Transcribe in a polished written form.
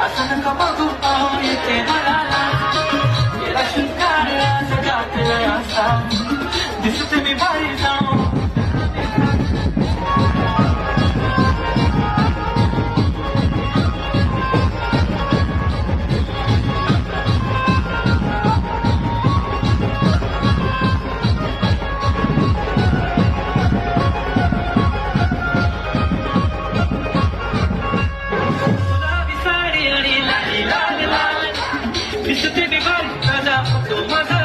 असं नका बघू येते मनाला गेला शिंगार जगात असा दिसते मी बाहेर जाऊ दिसते मी बाहेर माझा